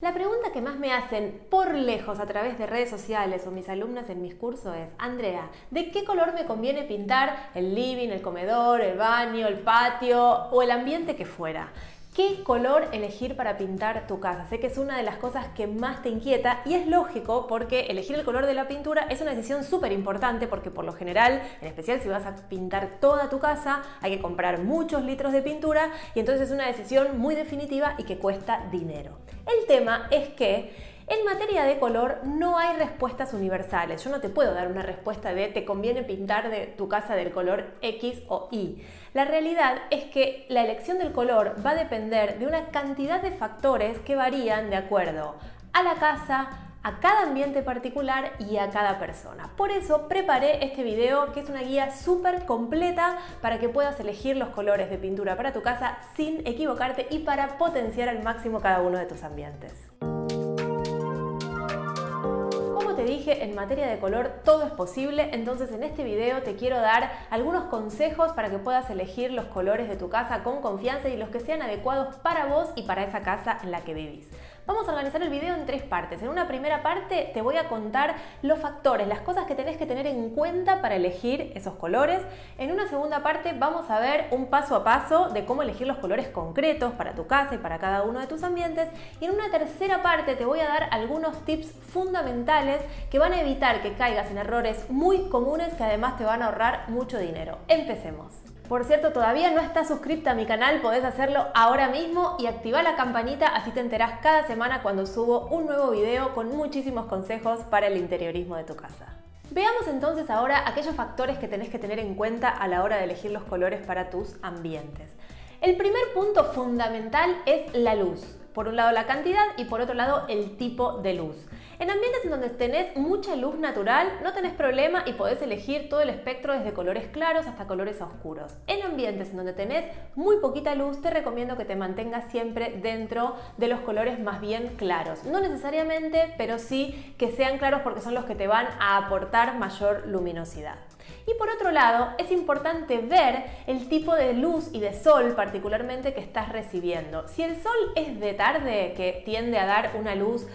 La pregunta que más me hacen por lejos a través de redes sociales o mis alumnas en mis cursos es: Andrea, ¿de qué color me conviene pintar el living, el comedor, el baño, el patio o el ambiente que fuera? ¿Qué color elegir para pintar tu casa? Sé que es una de las cosas que más te inquieta y es lógico porque elegir el color de la pintura es una decisión súper importante porque por lo general, en especial si vas a pintar toda tu casa, hay que comprar muchos litros de pintura y entonces es una decisión muy definitiva y que cuesta dinero. El tema es que en materia de color no hay respuestas universales. Yo no te puedo dar una respuesta de te conviene pintar de tu casa del color X o Y. La realidad es que la elección del color va a depender de una cantidad de factores que varían de acuerdo a la casa, a cada ambiente particular y a cada persona. Por eso preparé este video, que es una guía súper completa para que puedas elegir los colores de pintura para tu casa sin equivocarte y para potenciar al máximo cada uno de tus ambientes. Te dije, en materia de color todo es posible, entonces en este video te quiero dar algunos consejos para que puedas elegir los colores de tu casa con confianza y los que sean adecuados para vos y para esa casa en la que vivís. Vamos a organizar el video en tres partes. En una primera parte te voy a contar los factores, las cosas que tenés que tener en cuenta para elegir esos colores. En una segunda parte vamos a ver un paso a paso de cómo elegir los colores concretos para tu casa y para cada uno de tus ambientes. Y en una tercera parte te voy a dar algunos tips fundamentales que van a evitar que caigas en errores muy comunes que además te van a ahorrar mucho dinero. Empecemos. Por cierto, todavía no estás suscripta a mi canal, podés hacerlo ahora mismo y activar la campanita, así te enterás cada semana cuando subo un nuevo video con muchísimos consejos para el interiorismo de tu casa. Veamos entonces ahora aquellos factores que tenés que tener en cuenta a la hora de elegir los colores para tus ambientes. El primer punto fundamental es la luz. Por un lado la cantidad y por otro lado el tipo de luz. En ambientes en donde tenés mucha luz natural no tenés problema y podés elegir todo el espectro desde colores claros hasta colores oscuros. En ambientes en donde tenés muy poquita luz te recomiendo que te mantengas siempre dentro de los colores más bien claros. No necesariamente, pero sí que sean claros porque son los que te van a aportar mayor luminosidad. Y por otro lado, es importante ver el tipo de luz y de sol particularmente que estás recibiendo. Si el sol es de tarde, que tiende a dar una luz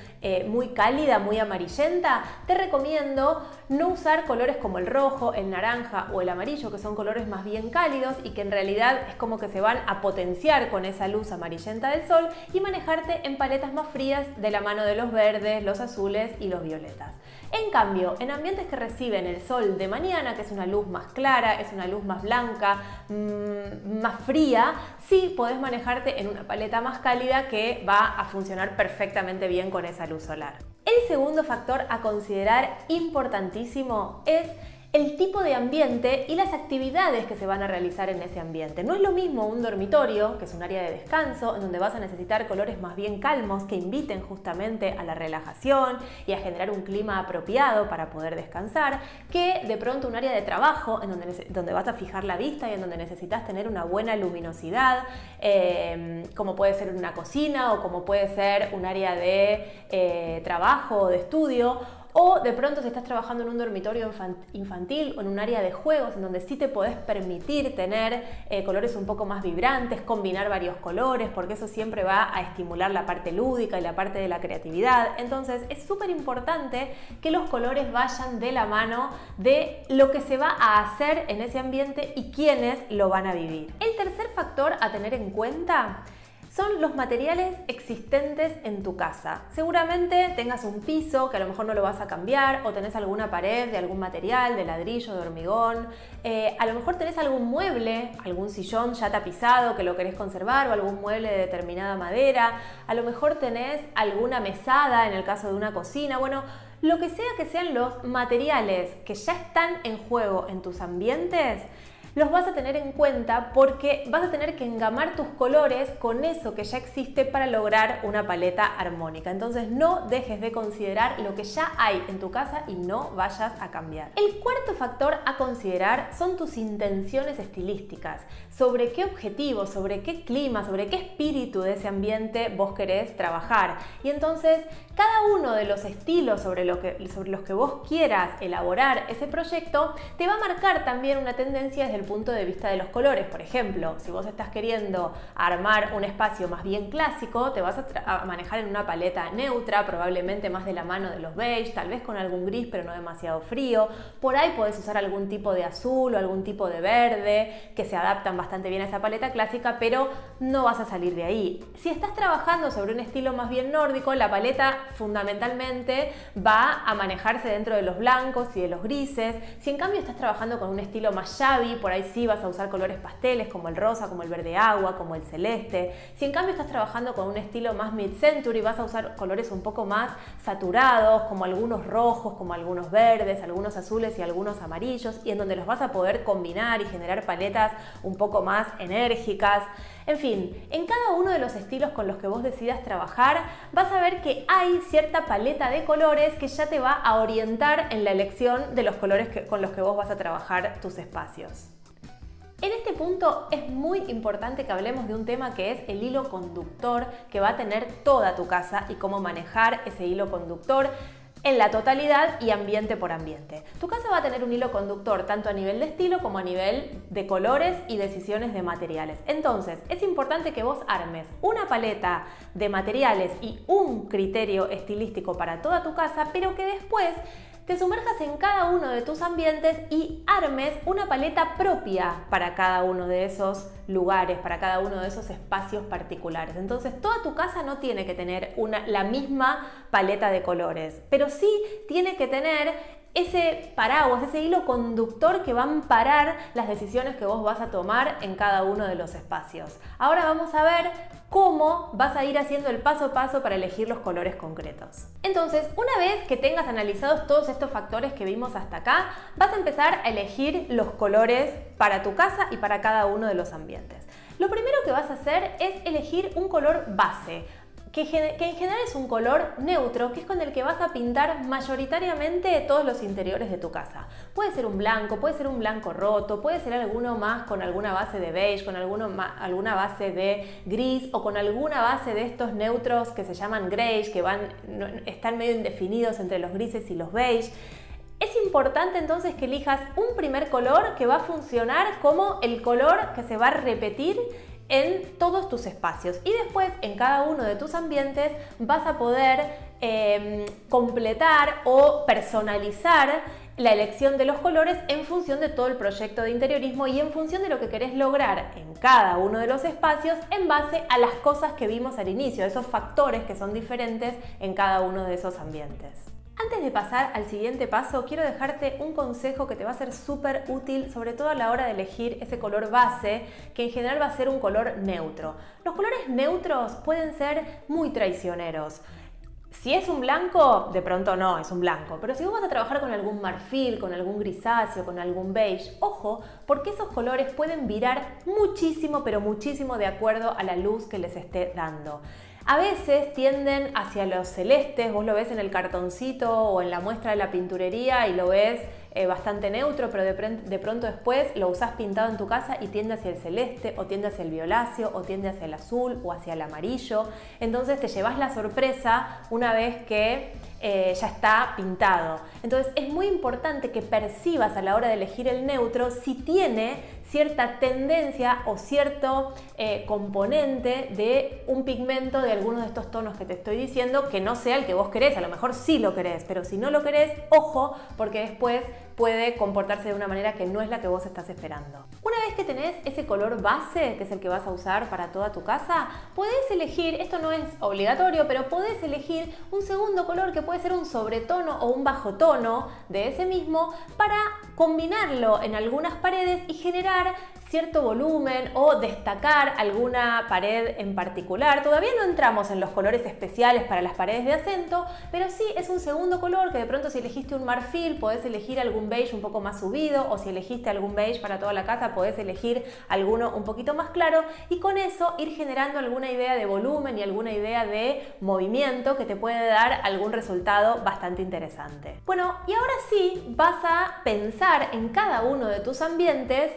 muy cálida, muy amarillenta, te recomiendo no usar colores como el rojo, el naranja o el amarillo, que son colores más bien cálidos y que en realidad es como que se van a potenciar con esa luz amarillenta del sol, y manejarte en paletas más frías de la mano de los verdes, los azules y los violetas. En cambio, en ambientes que reciben el sol de mañana, que es una luz más clara, es una luz más blanca, más fría, sí podés manejarte en una paleta más cálida que va a funcionar perfectamente bien con esa luz solar. El segundo factor a considerar importantísimo es el tipo de ambiente y las actividades que se van a realizar en ese ambiente. No es lo mismo un dormitorio, que es un área de descanso, en donde vas a necesitar colores más bien calmos que inviten justamente a la relajación y a generar un clima apropiado para poder descansar, que de pronto un área de trabajo en donde vas a fijar la vista y en donde necesitas tener una buena luminosidad, como puede ser una cocina o como puede ser un área de trabajo o de estudio. O de pronto si estás trabajando en un dormitorio infantil o en un área de juegos en donde sí te podés permitir tener colores un poco más vibrantes, combinar varios colores, porque eso siempre va a estimular la parte lúdica y la parte de la creatividad. Entonces es súper importante que los colores vayan de la mano de lo que se va a hacer en ese ambiente y quiénes lo van a vivir. El tercer factor a tener en cuenta son los materiales existentes en tu casa. Seguramente tengas un piso que a lo mejor no lo vas a cambiar, o tenés alguna pared de algún material, de ladrillo, de hormigón. A lo mejor tenés algún mueble, algún sillón ya tapizado que lo querés conservar, o algún mueble de determinada madera. A lo mejor tenés alguna mesada en el caso de una cocina. Bueno, lo que sea que sean los materiales que ya están en juego en tus ambientes, los vas a tener en cuenta porque vas a tener que engamar tus colores con eso que ya existe para lograr una paleta armónica. Entonces no dejes de considerar lo que ya hay en tu casa y no vayas a cambiar. El cuarto factor a considerar son tus intenciones estilísticas. Sobre qué objetivo, sobre qué clima, sobre qué espíritu de ese ambiente vos querés trabajar. Y entonces cada uno de los estilos sobre los que vos quieras elaborar ese proyecto te va a marcar también una tendencia desde el el punto de vista de los colores. Por ejemplo, si vos estás queriendo armar un espacio más bien clásico, te vas a manejar en una paleta neutra, probablemente más de la mano de los beige, tal vez con algún gris pero no demasiado frío. Por ahí podés usar algún tipo de azul o algún tipo de verde que se adaptan bastante bien a esa paleta clásica, pero no vas a salir de ahí. Si estás trabajando sobre un estilo más bien nórdico, la paleta fundamentalmente va a manejarse dentro de los blancos y de los grises. Si en cambio estás trabajando con un estilo más shabby, por ahí sí vas a usar colores pasteles como el rosa, como el verde agua, como el celeste. Si en cambio estás trabajando con un estilo más mid-century, vas a usar colores un poco más saturados, como algunos rojos, como algunos verdes, algunos azules y algunos amarillos, y en donde los vas a poder combinar y generar paletas un poco más enérgicas. En fin, en cada uno de los estilos con los que vos decidas trabajar, vas a ver que hay cierta paleta de colores que ya te va a orientar en la elección de los colores con los que vos vas a trabajar tus espacios. En este punto es muy importante que hablemos de un tema que es el hilo conductor que va a tener toda tu casa y cómo manejar ese hilo conductor en la totalidad y ambiente por ambiente. Tu casa va a tener un hilo conductor tanto a nivel de estilo como a nivel de colores y decisiones de materiales. Entonces, es importante que vos armes una paleta de materiales y un criterio estilístico para toda tu casa, pero que después te sumerjas en cada uno de tus ambientes y armes una paleta propia para cada uno de esos lugares, para cada uno de esos espacios particulares. Entonces, toda tu casa no tiene que tener la misma paleta de colores, pero sí tiene que tener ese paraguas, ese hilo conductor que va a amparar las decisiones que vos vas a tomar en cada uno de los espacios. Ahora vamos a ver cómo vas a ir haciendo el paso a paso para elegir los colores concretos. Entonces, una vez que tengas analizados todos estos factores que vimos hasta acá, vas a empezar a elegir los colores para tu casa y para cada uno de los ambientes. Lo primero que vas a hacer es elegir un color base, que en general es un color neutro, que es con el que vas a pintar mayoritariamente todos los interiores de tu casa. Puede ser un blanco, puede ser un blanco roto, puede ser alguno más con alguna base de beige, con alguna base de gris o con alguna base de estos neutros que se llaman greige, que están medio indefinidos entre los grises y los beige. Es importante entonces que elijas un primer color que va a funcionar como el color que se va a repetir en todos tus espacios, y después en cada uno de tus ambientes vas a poder completar o personalizar la elección de los colores en función de todo el proyecto de interiorismo y en función de lo que querés lograr en cada uno de los espacios en base a las cosas que vimos al inicio, esos factores que son diferentes en cada uno de esos ambientes. Antes de pasar al siguiente paso, quiero dejarte un consejo que te va a ser súper útil, sobre todo a la hora de elegir ese color base, que en general va a ser un color neutro. Los colores neutros pueden ser muy traicioneros. Si es un blanco, de pronto no, es un blanco. Pero si vos vas a trabajar con algún marfil, con algún grisáceo, con algún beige, ojo, porque esos colores pueden virar muchísimo, pero muchísimo de acuerdo a la luz que les esté dando. A veces tienden hacia los celestes, vos lo ves en el cartoncito o en la muestra de la pinturería y lo ves bastante neutro, pero de pronto después lo usás pintado en tu casa y tiende hacia el celeste, o tiende hacia el violáceo, o tiende hacia el azul, o hacia el amarillo. Entonces te llevas la sorpresa una vez que ya está pintado. Entonces es muy importante que percibas a la hora de elegir el neutro si tiene cierta tendencia o cierto componente de un pigmento de alguno de estos tonos que te estoy diciendo, que no sea el que vos querés. A lo mejor sí lo querés, pero si no lo querés, ojo, porque después puede comportarse de una manera que no es la que vos estás esperando. Una vez que tenés ese color base, que es el que vas a usar para toda tu casa, podés elegir, esto no es obligatorio, pero podés elegir un segundo color que puede ser un sobretono o un bajo tono de ese mismo para combinarlo en algunas paredes y generar cierto volumen o destacar alguna pared en particular. Todavía no entramos en los colores especiales para las paredes de acento, pero sí es un segundo color que de pronto, si elegiste un marfil, podés elegir algún beige un poco más subido, o si elegiste algún beige para toda la casa, podés elegir alguno un poquito más claro, y con eso ir generando alguna idea de volumen y alguna idea de movimiento que te puede dar algún resultado bastante interesante. Bueno, y ahora sí vas a pensar en cada uno de tus ambientes.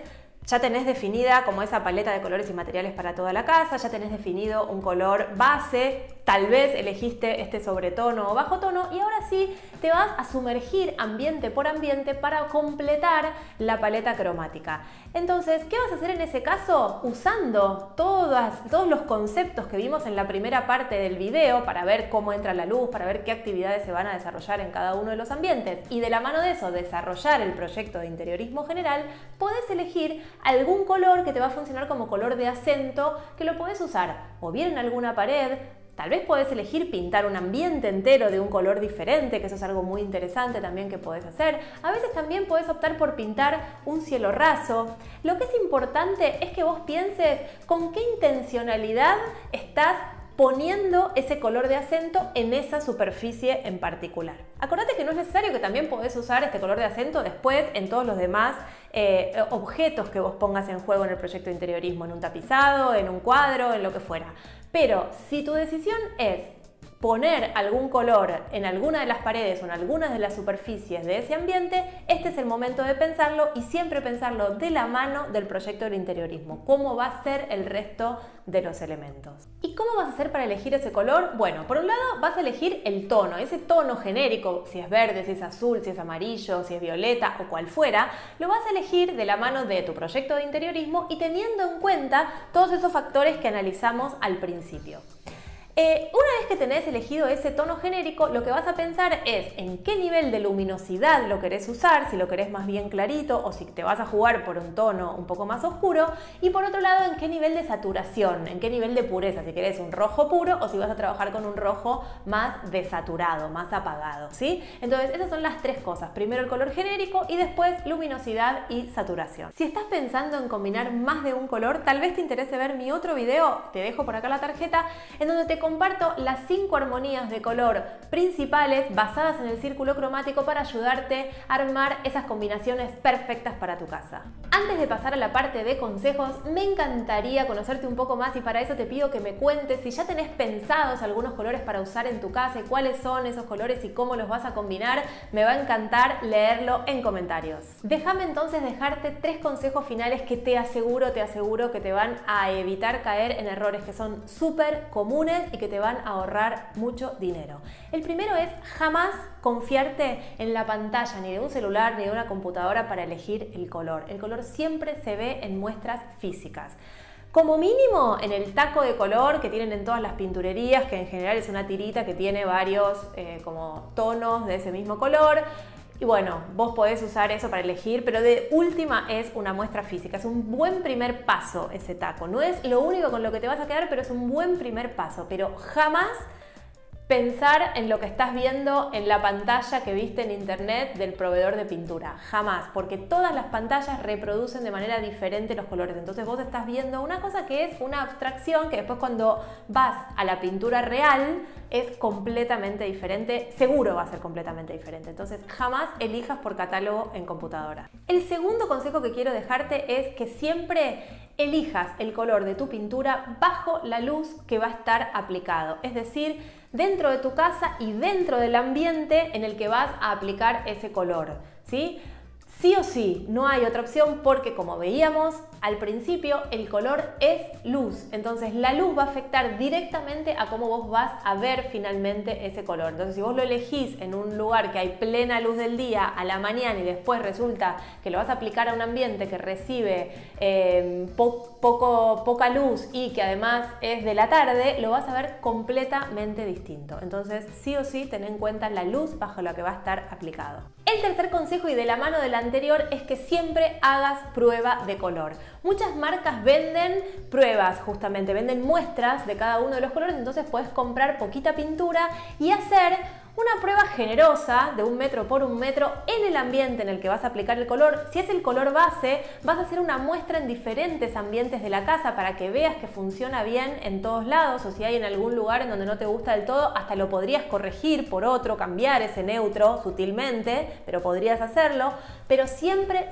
Ya tenés definida como esa paleta de colores y materiales para toda la casa, ya tenés definido un color base tal vez elegiste este sobretono o bajo tono y ahora sí te vas a sumergir ambiente por ambiente para completar la paleta cromática. Entonces, ¿qué vas a hacer en ese caso? Usando todos los conceptos que vimos en la primera parte del video para ver cómo entra la luz, para ver qué actividades se van a desarrollar en cada uno de los ambientes y de la mano de eso desarrollar el proyecto de interiorismo general, podés elegir algún color que te va a funcionar como color de acento que lo podés usar o bien en alguna pared. Tal vez podés elegir pintar un ambiente entero de un color diferente, que eso es algo muy interesante también que podés hacer. A veces también podés optar por pintar un cielo raso. Lo que es importante es que vos pienses con qué intencionalidad estás poniendo ese color de acento en esa superficie en particular. Acordate que no es necesario, que también podés usar este color de acento después en todos los demás objetos que vos pongas en juego en el proyecto de interiorismo, en un tapizado, en un cuadro, en lo que fuera. Pero si tu decisión es poner algún color en alguna de las paredes o en algunas de las superficies de ese ambiente, este es el momento de pensarlo y siempre pensarlo de la mano del proyecto del interiorismo. ¿Cómo va a ser el resto de los elementos? ¿Y cómo vas a hacer para elegir ese color? Bueno, por un lado vas a elegir el tono, ese tono genérico, si es verde, si es azul, si es amarillo, si es violeta o cual fuera, lo vas a elegir de la mano de tu proyecto de interiorismo y teniendo en cuenta todos esos factores que analizamos al principio. Una vez que tenés elegido ese tono genérico, lo que vas a pensar es en qué nivel de luminosidad lo querés usar, si lo querés más bien clarito o si te vas a jugar por un tono un poco más oscuro, y por otro lado en qué nivel de saturación, en qué nivel de pureza, si querés un rojo puro o si vas a trabajar con un rojo más desaturado, más apagado, ¿sí? Entonces esas son las tres cosas, primero el color genérico y después luminosidad y saturación. Si estás pensando en combinar más de un color, tal vez te interese ver mi otro video, te dejo por acá la tarjeta, en donde te comparto las 5 armonías de color principales basadas en el círculo cromático para ayudarte a armar esas combinaciones perfectas para tu casa. Antes de pasar a la parte de consejos, me encantaría conocerte un poco más y para eso te pido que me cuentes si ya tenés pensados algunos colores para usar en tu casa y cuáles son esos colores y cómo los vas a combinar. Me va a encantar leerlo en comentarios. Déjame entonces dejarte 3 consejos finales que te aseguro que te van a evitar caer en errores que son súper comunes y que te van a ahorrar mucho dinero. El primero es jamás confiarte en la pantalla ni de un celular ni de una computadora para elegir el color. El color siempre se ve en muestras físicas. Como mínimo en el taco de color que tienen en todas las pinturerías, que en general es una tirita que tiene varios como tonos de ese mismo color. Y bueno, vos podés usar eso para elegir, pero de última es una muestra física. Es un buen primer paso ese taco. No es lo único con lo que te vas a quedar, pero es un buen primer paso. Pero jamás pensar en lo que estás viendo en la pantalla que viste en internet del proveedor de pintura. Jamás, porque todas las pantallas reproducen de manera diferente los colores. Entonces vos estás viendo una cosa que es una abstracción que después cuando vas a la pintura real es completamente diferente, seguro va a ser completamente diferente. Entonces jamás elijas por catálogo en computadora. El segundo consejo que quiero dejarte es que siempre elijas el color de tu pintura bajo la luz que va a estar aplicado. Es decir, dentro de tu casa y dentro del ambiente en el que vas a aplicar ese color, ¿sí? Sí o sí, no hay otra opción porque como veíamos al principio, el color es luz. Entonces la luz va a afectar directamente a cómo vos vas a ver finalmente ese color. Entonces si vos lo elegís en un lugar que hay plena luz del día a la mañana y después resulta que lo vas a aplicar a un ambiente que recibe poca luz y que además es de la tarde, lo vas a ver completamente distinto. Entonces sí o sí, ten en cuenta la luz bajo la que va a estar aplicado. El tercer consejo y de la mano del anterior es que siempre hagas prueba de color. Muchas marcas venden pruebas, justamente, venden muestras de cada uno de los colores, entonces puedes comprar poquita pintura y hacer una prueba generosa de 1 metro por 1 metro en el ambiente en el que vas a aplicar el color. Si es el color base, vas a hacer una muestra en diferentes ambientes de la casa para que veas que funciona bien en todos lados, o si hay en algún lugar en donde no te gusta del todo, hasta lo podrías corregir por otro, cambiar ese neutro sutilmente, pero podrías hacerlo. Pero siempre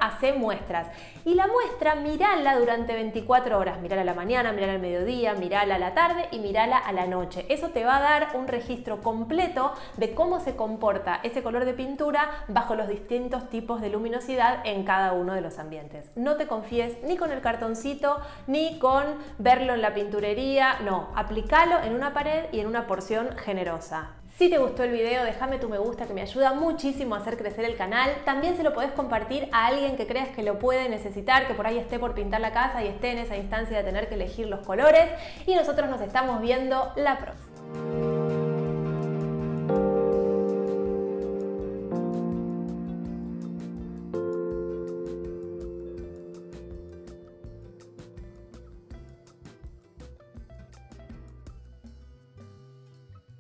hacé muestras. Y la muestra, mirala durante 24 horas. Mirala a la mañana, mirala al mediodía, mirala a la tarde y mirala a la noche. Eso te va a dar un registro completo secreto de cómo se comporta ese color de pintura bajo los distintos tipos de luminosidad en cada uno de los ambientes. No te confíes ni con el cartoncito ni con verlo en la pinturería, no, aplicalo en una pared y en una porción generosa. Si te gustó el video, déjame tu me gusta que me ayuda muchísimo a hacer crecer el canal. También se lo podés compartir a alguien que creas que lo puede necesitar, que por ahí esté por pintar la casa y esté en esa instancia de tener que elegir los colores. Y nosotros nos estamos viendo la próxima.